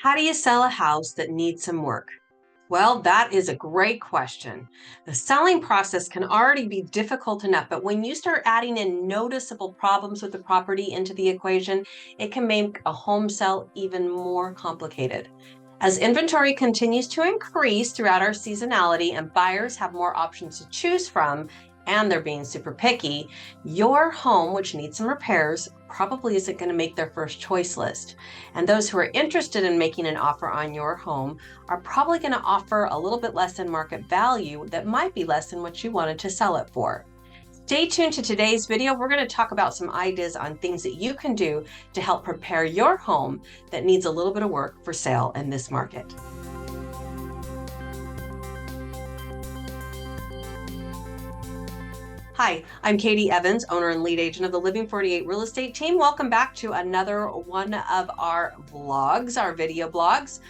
How do you sell a house that needs some work? Well, that is a great question. The selling process can already be difficult enough, but when you start adding in noticeable problems with the property into the equation, it can make a home sell even more complicated. As inventory continues to increase throughout our seasonality and buyers have more options to choose from, and they're being super picky, your home, which needs some repairs, probably isn't going to make their first choice list. And those who are interested in making an offer on your home are probably going to offer a little bit less than market value that might be less than what you wanted to sell it for. Stay tuned to today's video. We're going to talk about some ideas on things that you can do to help prepare your home that needs a little bit of work for sale in this market. Hi, I'm Katie Evans, owner and lead agent of the Living 48 real estate team. Welcome back to another one of our vlogs, our video blogs.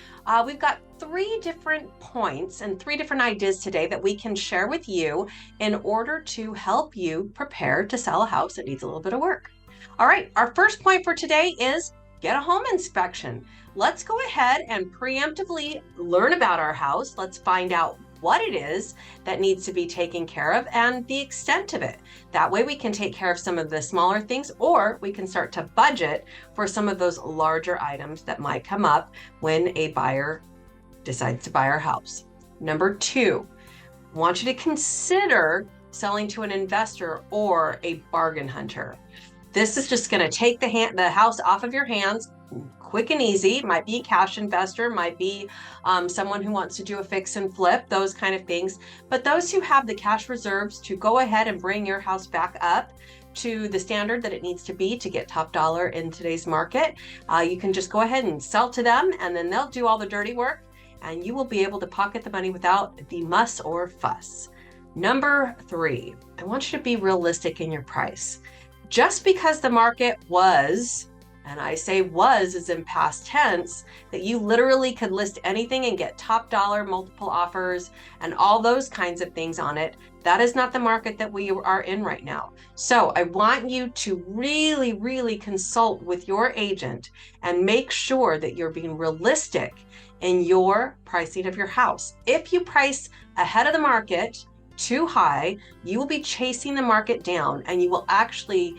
We've got 3 different points and 3 different ideas today that we can share with you in order to help you prepare to sell a house that needs a little bit of work. All right, our first point for today is get a home inspection. Let's go ahead and preemptively learn about our house. Let's find out what it is that needs to be taken care of and the extent of it. That way we can take care of some of the smaller things, or we can start to budget for some of those larger items that might come up when a buyer decides to buy our house. Number 2, I want you to consider selling to an investor or a bargain hunter. This is just going to take the house off of your hands quick and easy. It might be a cash investor, might be someone who wants to do a fix and flip, those kind of things. But those who have the cash reserves to go ahead and bring your house back up to the standard that it needs to be to get top dollar in today's market, you can just go ahead and sell to them, and then they'll do all the dirty work, and you will be able to pocket the money without the muss or fuss. Number 3, I want you to be realistic in your price. Just because the market was, and I say was as in past tense, that you literally could list anything and get top dollar, multiple offers, and all those kinds of things on it, that is not the market that we are in right now. So I want you to really, really consult with your agent and make sure that you're being realistic in your pricing of your house. If you price ahead of the market too high, you will be chasing the market down, and you will actually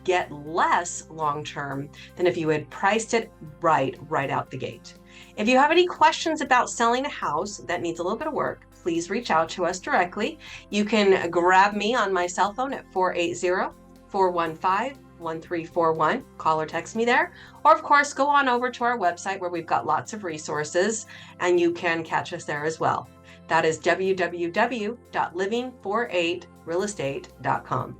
get less long-term than if you had priced it right out the gate. If you have any questions about selling a house that needs a little bit of work, please reach out to us directly. You can grab me on my cell phone at 480-415-1341. Call or text me there. Or of course, go on over to our website where we've got lots of resources, and you can catch us there as well. That is www.living48realestate.com.